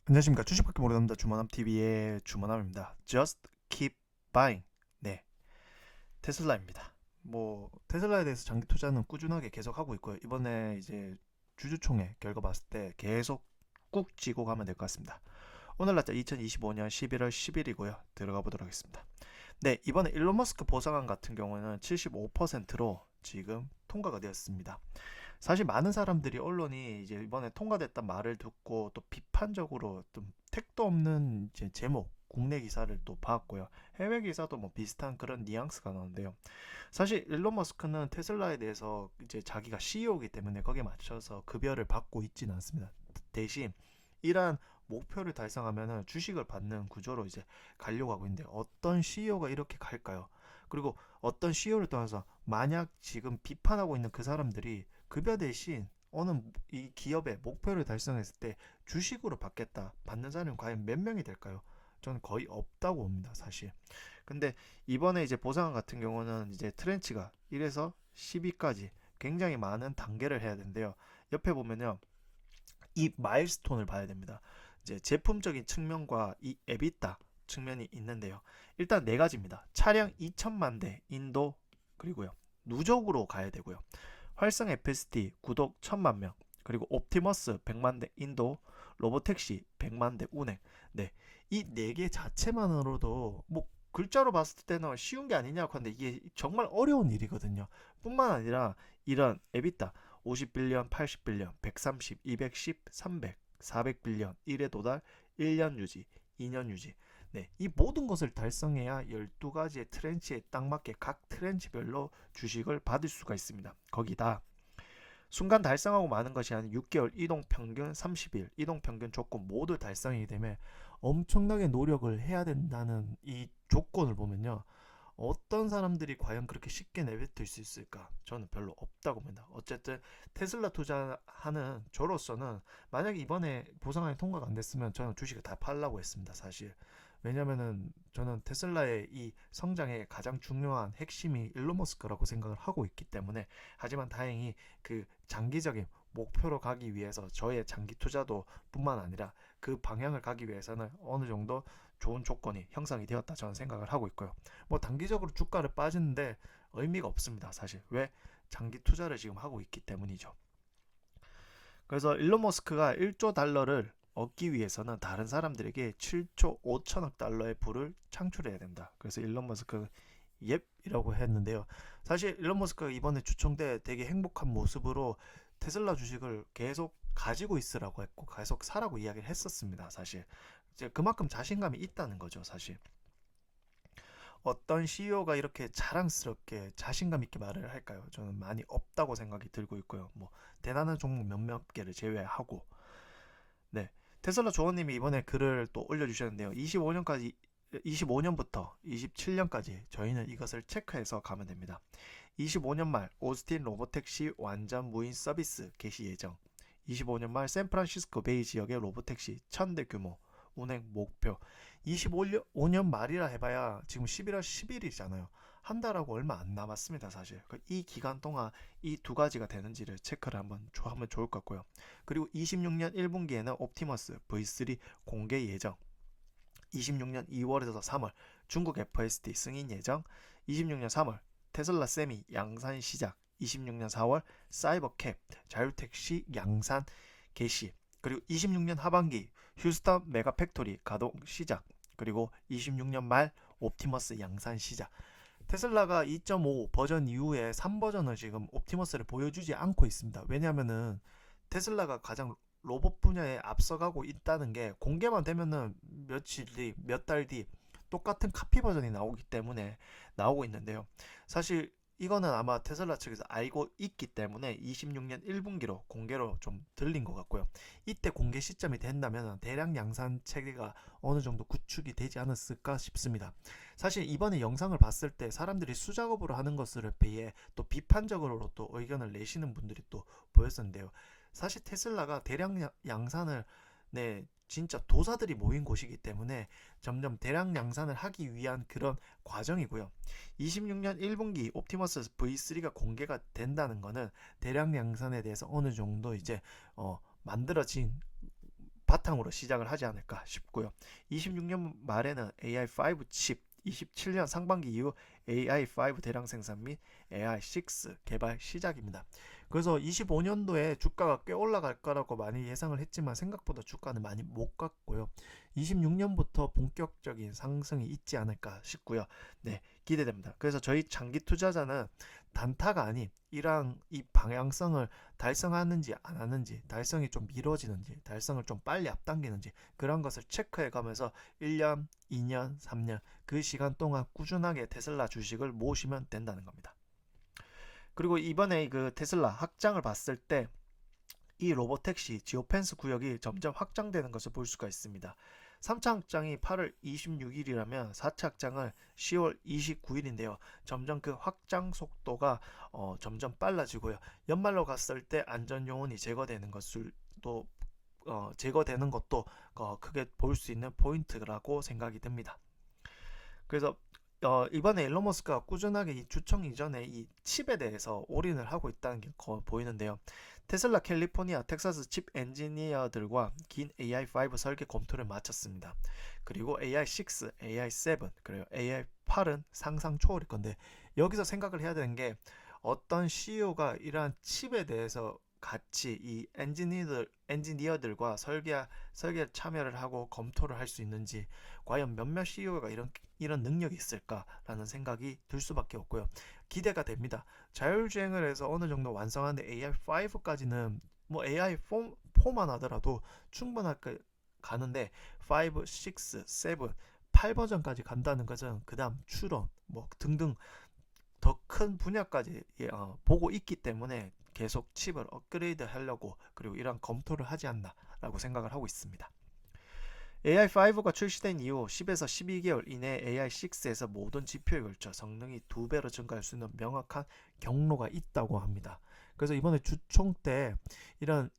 안녕하십니까. 주식밖에 모르는 주머남TV의 주머남입니다. Just keep buying. 네, 테슬라입니다. 테슬라에 대해서 장기 투자는 꾸준하게 계속 하고 있고요. 이번에 이제 주주총회 결과 봤을 때 계속 꾹 쥐고 가면 될 것 같습니다. 오늘 날짜 2025년 11월 10일이고요. 들어가 보도록 하겠습니다. 네, 이번에 일론 머스크 보상안 같은 경우는 75%로 지금 통과가 되었습니다. 사실 많은 사람들이 언론이 이제 이번에 통과됐단 말을 듣고 또 비판적으로 좀 택도 없는 이제 제목 국내 기사를 또 봤고요. 해외 기사도 뭐 비슷한 그런 뉘앙스가 나오는데요. 사실 일론 머스크는 테슬라에 대해서 이제 자기가 CEO이기 때문에 거기에 맞춰서 급여를 받고 있지는 않습니다. 대신 이러한 목표를 달성하면 주식을 받는 구조로 이제 가려고 하고 있는데 어떤 CEO가 이렇게 갈까요? 그리고 어떤 CEO를 떠나서 만약 지금 비판하고 있는 그 사람들이 급여 대신 어느 이 기업의 목표를 달성했을 때 주식으로 받겠다 받는 사람은 과연 몇 명이 될까요? 저는 거의 없다고 봅니다, 사실. 근데 이번에 이제 보상 같은 경우는 이제 트렌치가 1에서 10위까지 굉장히 많은 단계를 해야 되는데요. 옆에 보면요. 이 마일스톤을 봐야 됩니다. 이제 제품적인 측면과 이 에비타 측면이 있는데요. 일단 네 가지입니다. 차량 2천만 대 인도 그리고요. 누적으로 가야 되고요. 활성 FSD 구독 1000만 명 그리고 옵티머스 100만 대 인도 로보택시 100만 대 운행 네, 이 네 개 자체만으로도 뭐 글자로 봤을 때는 쉬운 게 아니냐고 하는데 이게 정말 어려운 일이거든요. 뿐만 아니라 이런 에비타 50빌리언, 80빌리언, 130, 210, 300, 400빌리언 1에 도달 1년 유지, 2년 유지 네, 이 모든 것을 달성해야 12가지의 트렌치에 딱 맞게 각 트렌치별로 주식을 받을 수가 있습니다. 거기다 순간 달성하고 마는 것이 아닌 6개월 이동 평균 30일 이동 평균 조건 모두 달성이 되면 엄청나게 노력을 해야 된다는 이 조건을 보면요. 어떤 사람들이 과연 그렇게 쉽게 내뱉을 수 있을까? 저는 별로 없다고 봅니다. 어쨌든 테슬라 투자하는 저로서는 만약에 이번에 보상안이 통과가 안 됐으면 저는 주식을 다 팔라고 했습니다. 사실. 왜냐면은 저는 테슬라의 이 성장의 가장 중요한 핵심이 일론 머스크라고 생각을 하고 있기 때문에 하지만 다행히 그 장기적인 목표로 가기 위해서 저의 장기 투자도 뿐만 아니라 그 방향을 가기 위해서는 어느 정도 좋은 조건이 형성이 되었다 저는 생각을 하고 있고요. 뭐 단기적으로 주가를 빠지는데 의미가 없습니다. 사실 왜 장기 투자를 지금 하고 있기 때문이죠. 그래서 일론 머스크가 1조 달러를 얻기 위해서는 다른 사람들에게 7조 5천억 달러의 부를 창출해야 된다. 그래서 일론 머스크 옙이라고 했는데요. 사실 일론 머스크가 이번에 주총 때 되게 행복한 모습으로 테슬라 주식을 계속 가지고 있으라고 했고 계속 사라고 이야기를 했었습니다. 사실 이제 그만큼 자신감이 있다는 거죠. 사실 어떤 CEO가 이렇게 자랑스럽게 자신감 있게 말을 할까요? 저는 많이 없다고 생각이 들고 있고요. 뭐 대단한 종목 몇몇 개를 제외하고 네. 테슬라 조원님이 이번에 글을 또 올려주셨는데요. 25년부터 27년까지 저희는 이것을 체크해서 가면 됩니다. 25년 말 오스틴 로보택시 완전 무인 서비스 개시 예정. 25년 말 샌프란시스코 베이 지역의 로보택시 1000대 규모 운행 목표. 25년 말이라 해봐야 지금 11월 10일이잖아요. 한 달하고 얼마 안 남았습니다, 사실. 이 기간 동안 이 두 가지가 되는지를 체크를 한번 하면 좋을 것 같고요. 그리고 26년 1분기에는 옵티머스 V3 공개 예정. 26년 2월에서 3월 중국 FSD 승인 예정. 26년 3월 테슬라 세미 양산 시작. 26년 4월 사이버캡 자율택시 양산 개시. 그리고 26년 하반기 휴스턴 메가팩토리 가동 시작. 그리고 26년 말 옵티머스 양산 시작. 테슬라가 2.5 버전 이후에 3버전을 지금 옵티머스를 보여주지 않고 있습니다. 왜냐하면은 테슬라가 가장 로봇 분야에 앞서가고 있다는 게 공개만 되면은 며칠 뒤, 몇 달 뒤 똑같은 카피 버전이 나오기 때문에 나오고 있는데요. 사실 이거는 아마 테슬라 측에서 알고 있기 때문에 26년 1분기로 공개로 좀 들린 것 같고요. 이때 공개 시점이 된다면 대량 양산 체계가 어느 정도 구축이 되지 않았을까 싶습니다. 사실 이번에 영상을 봤을 때 사람들이 수작업으로 하는 것을 비해 또 비판적으로 또 의견을 내시는 분들이 또 보였었는데요. 사실 테슬라가 대량 양산을 네, 진짜 도사들이 모인 곳이기 때문에 점점 대량 양산을 하기 위한 그런 과정이고요. 26년 1분기 옵티머스 V3가 공개가 된다는 것은 대량 양산에 대해서 어느 정도 이제 만들어진 바탕으로 시작을 하지 않을까 싶고요. 26년 말에는 AI5 칩, 27년 상반기 이후 AI5 대량 생산 및 AI6 개발 시작입니다. 그래서 25년도에 주가가 꽤 올라갈 거라고 많이 예상을 했지만 생각보다 주가는 많이 못 갔고요. 26년부터 본격적인 상승이 있지 않을까 싶고요. 네, 기대됩니다. 그래서 저희 장기 투자자는 단타가 아닌 이러한 이 방향성을 달성하는지 안 하는지, 달성이 좀 미뤄지는지, 달성을 좀 빨리 앞당기는지 그런 것을 체크해 가면서 1년, 2년, 3년 그 시간 동안 꾸준하게 테슬라 주식을 모으시면 된다는 겁니다. 그리고 이번에 그 테슬라 확장을 봤을 때 이 로보택시 지오펜스 구역이 점점 확장되는 것을 볼 수가 있습니다. 3차 확장이 8월 26일이라면 4차 확장을 10월 29일인데요. 점점 그 확장 속도가 점점 빨라지고요. 연말로 갔을 때 안전 요원이 제거되는 것을 또 제거되는 것도 크게 볼 수 있는 포인트라고 생각이 듭니다. 그래서 이번에 일론 머스크가 꾸준하게 이 주총 이전에 이 칩에 대해서 올인을 하고 있다는 게 보이는데요. 테슬라 캘리포니아 텍사스 칩 엔지니어들과 긴 AI5 설계 검토를 마쳤습니다. 그리고 AI6, AI7, 그리고 AI8은 상상 초월일 건데 여기서 생각을 해야 되는 게 어떤 CEO가 이러한 칩에 대해서 같이 이 엔지니어들과 설계에 참여를 하고 검토를 할 수 있는지 과연 몇몇 CEO가 이런 능력이 있을까라는 생각이 들 수밖에 없고요. 기대가 됩니다. 자율주행을 해서 어느 정도 완성하는데 AI5까지는 뭐 AI4만 하더라도 충분할 가는데 5, 6, 7, 8 버전까지 간다는 것은 그 다음 추론 뭐 등등 더 큰 분야까지 보고 있기 때문에 계속 칩을 업그레이드 하려고 그리고 이런 검토를 하지 않나라고 생각을 하고 있습니다. AI5가 출시된 이후 10에서 12개월 이내 AI6에서 모든 지표에 걸쳐 성능이 2배로 증가할 수 있는 명확한 경로가 있다고 합니다. 그래서 이번에 주총 때 이런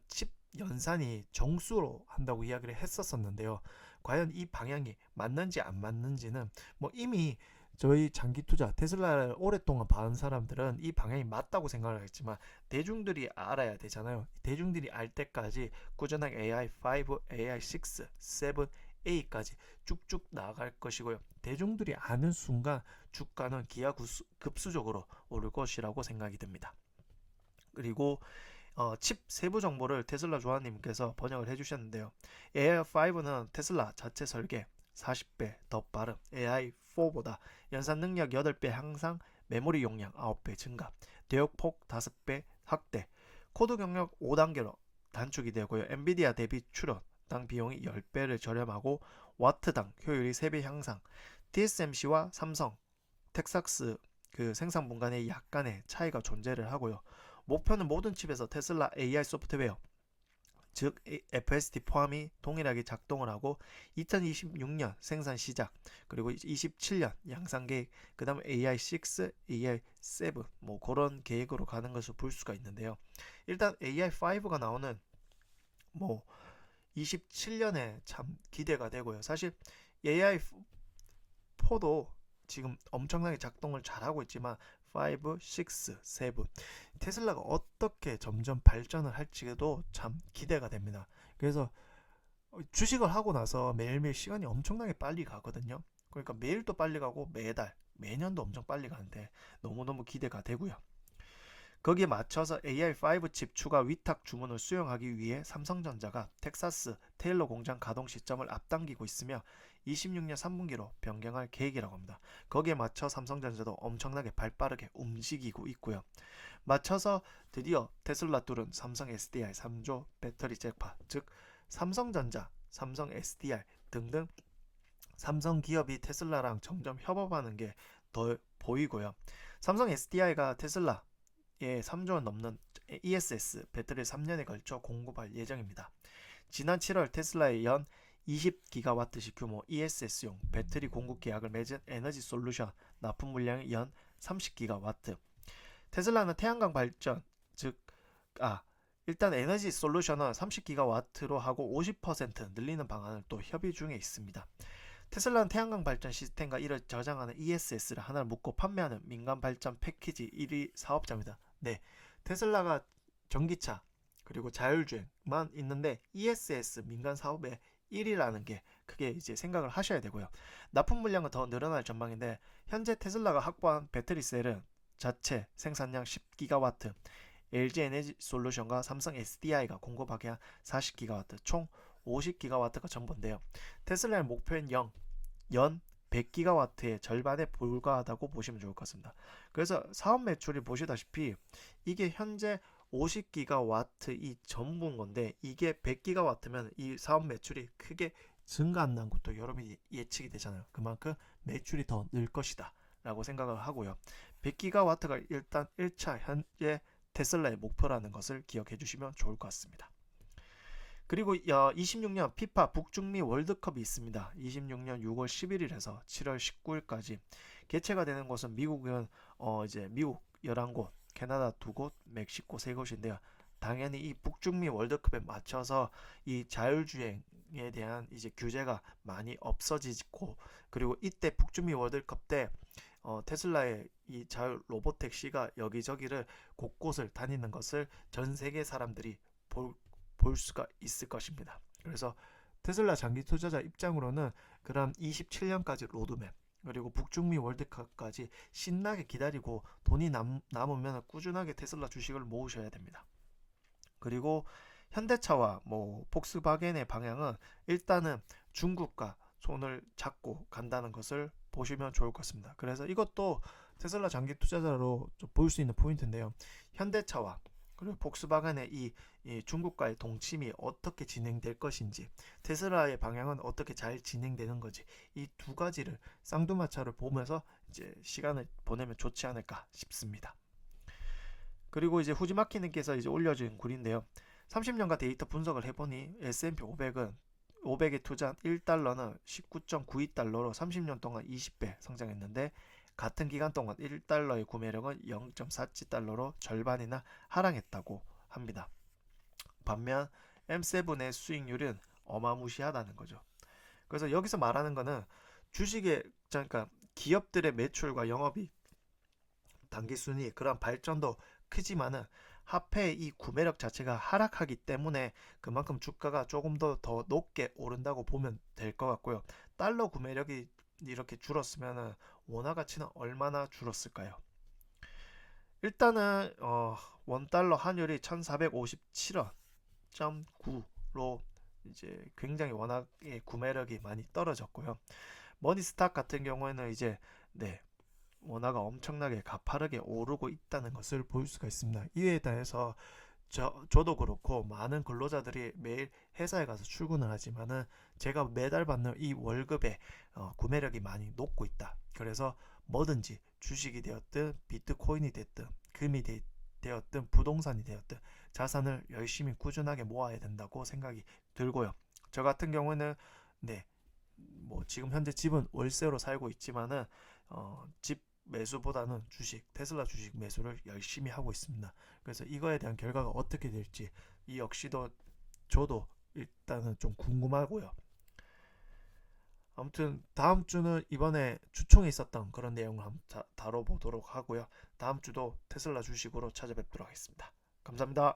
칩 연산이 정수로 한다고 이야기를 했었었는데요. 과연 이 방향이 맞는지 안 맞는지는 뭐 이미 저희 장기 투자 테슬라를 오랫동안 봐온 사람들은 이 방향이 맞다고 생각을 했지만 대중들이 알아야 되잖아요. 대중들이 알 때까지 꾸준하게 AI5, AI6, 7, 8까지 쭉쭉 나아갈 것이고요. 대중들이 아는 순간 주가는 기하급수적으로 오를 것이라고 생각이 듭니다. 그리고 칩 세부 정보를 테슬라 조아님께서 번역을 해주셨는데요. AI5는 테슬라 자체 설계 40배 더 빠른 AI4보다 연산 능력 8배 향상, 메모리 용량 9배 증가, 대역폭 5배 확대, 코드 경력 5단계로 단축이 되고요. 엔비디아 대비 출원당 비용이 10배를 저렴하고 와트당 효율이 3배 향상, TSMC와 삼성, 텍사스 그 생산 분간에 약간의 차이가 존재를 하고요. 목표는 모든 칩에서 테슬라 AI 소프트웨어 즉 FSD 포함이 동일하게 작동을 하고 2026년 생산 시작 그리고 27년 양산 계획 그 다음 AI6, AI7 뭐 그런 계획으로 가는 것을 볼 수가 있는데요. 일단 AI5가 나오는 뭐 27년에 참 기대가 되고요. 사실 AI4도 지금 엄청나게 작동을 잘하고 있지만 5, 6, 7 테슬라가 어떻게 점점 발전을 할지도 참 기대가 됩니다. 그래서 주식을 하고 나서 매일매일 시간이 엄청나게 빨리 가거든요. 그러니까 매일도 빨리 가고 매달, 매년도 엄청 빨리 가는데 너무너무 기대가 되고요. 거기에 맞춰서 AI5 칩 추가 위탁 주문을 수용하기 위해 삼성전자가 텍사스 테일러 공장 가동 시점을 앞당기고 있으며 26년 3분기로 변경할 계획이라고 합니다. 거기에 맞춰 삼성전자도 엄청나게 발빠르게 움직이고 있고요. 맞춰서 드디어 테슬라 뚫은 삼성 SDI 3조 배터리 잭팟, 즉 삼성전자, 삼성 SDI 등등 삼성 기업이 테슬라랑 점점 협업하는 게 더 보이고요. 삼성 SDI가 테슬라 3조 원 넘는 ESS 배터리를 3년에 걸쳐 공급할 예정입니다. 지난 7월 테슬라의 연 20기가와트씩 규모 ESS용 배터리 공급 계약을 맺은 에너지 솔루션 납품 물량이 연 30기가와트. 테슬라는 태양광 발전 일단 에너지 솔루션은 30기가와트로 하고 50% 늘리는 방안을 또 협의 중에 있습니다. 테슬라는 태양광 발전 시스템과 이를 저장하는 ESS를 하나를 묶고 판매하는 민간 발전 패키지 1위 사업자입니다. 네, 테슬라가 전기차 그리고 자율주행만 있는데 ESS 민간 사업의 1위라는 게 크게 이제 생각을 하셔야 되고요. 납품 물량은 더 늘어날 전망인데 현재 테슬라가 확보한 배터리 셀은 자체 생산량 10기가와트, LG 에너지 솔루션과 삼성 SDI가 공급하게 한 40기가와트, 총 50기가와트가 정보인데요. 테슬라의 목표인 연 100기가와트의 절반에 불과하다고 보시면 좋을 것 같습니다. 그래서 사업 매출이 보시다시피 이게 현재 50기가와트 이 전부인 건데 이게 100기가와트면 이 사업 매출이 크게 증가한다는 것도 여러분이 예측이 되잖아요. 그만큼 매출이 더 늘 것이다 라고 생각을 하고요. 100기가와트가 일단 1차 현재 테슬라의 목표라는 것을 기억해 주시면 좋을 것 같습니다. 그리고 26년 피파 북중미 월드컵이 있습니다. 26년 6월 11일에서 7월 19일까지 개최가 되는 곳은 미국은 이제 미국 11곳, 캐나다 2곳, 멕시코 3곳인데요. 당연히 이 북중미 월드컵에 맞춰서 이 자율주행에 대한 이제 규제가 많이 없어지고, 그리고 이때 북중미 월드컵 때 테슬라의 이 자율 로봇 택시가 여기저기를 곳곳을 다니는 것을 전 세계 사람들이 볼 수가 있을 것입니다. 그래서 테슬라 장기 투자자 입장으로는 그럼 27년까지 로드맵, 그리고 북중미 월드컵까지 신나게 기다리고 돈이 남으면 꾸준하게 테슬라 주식을 모으셔야 됩니다. 그리고 현대차와 뭐 폭스바겐의 방향은 일단은 중국과 손을 잡고 간다는 것을 보시면 좋을 것 같습니다. 그래서 이것도 테슬라 장기 투자자로 볼 수 있는 포인트인데요. 현대차와 그리고 폭스바겐의 이 중국과의 동침이 어떻게 진행될 것인지, 테슬라의 방향은 어떻게 잘 진행되는 건지, 이 두 가지를 쌍두마차를 보면서 이제 시간을 보내면 좋지 않을까 싶습니다. 그리고 이제 후지마키님께서 이제 올려준 글인데요. 30년간 데이터 분석을 해보니 S&P 500은 500에 투자한 1달러는 19.92달러로 30년 동안 20배 성장했는데 같은 기간 동안 1달러의 구매력은 0.47달러로 절반이나 하락했다고 합니다. 반면 M7의 수익률은 어마무시하다는 거죠. 그래서 여기서 말하는 거는 주식의, 그러니까 기업들의 매출과 영업이익, 단기순이 그런 발전도 크지만은 화폐의 이 구매력 자체가 하락하기 때문에 그만큼 주가가 조금 더 높게 오른다고 보면 될 것 같고요. 달러 구매력이 이렇게 줄었으면은 원화 가치는 얼마나 줄었을까요? 일단은 원달러 환율이 1457원.9로 이제 굉장히 원화의 구매력이 많이 떨어졌고요. 머니스탁 같은 경우에는 이제 네, 원화가 엄청나게 가파르게 오르고 있다는 것을 볼 수가 있습니다. 이에 대해서 저도 그렇고 많은 근로자들이 매일 회사에 가서 출근을 하지만은 제가 매달 받는 이 월급에 구매력이 많이 높고 있다. 그래서 뭐든지 주식이 되었든 비트코인이 됐든 금이 되었든 부동산이 되었든 자산을 열심히 꾸준하게 모아야 된다고 생각이 들고요. 저 같은 경우는 네, 뭐 지금 현재 집은 월세로 살고 있지만은 집 매수보다는 테슬라 주식 매수를 열심히 하고 있습니다. 그래서 이거에 대한 결과가 어떻게 될지 이 역시도 저도 일단은 좀 궁금하고요. 아무튼 다음 주는 이번에 주총에 있었던 그런 내용을 한번 다뤄보도록 하고요. 다음 주도 테슬라 주식으로 찾아뵙도록 하겠습니다. 감사합니다.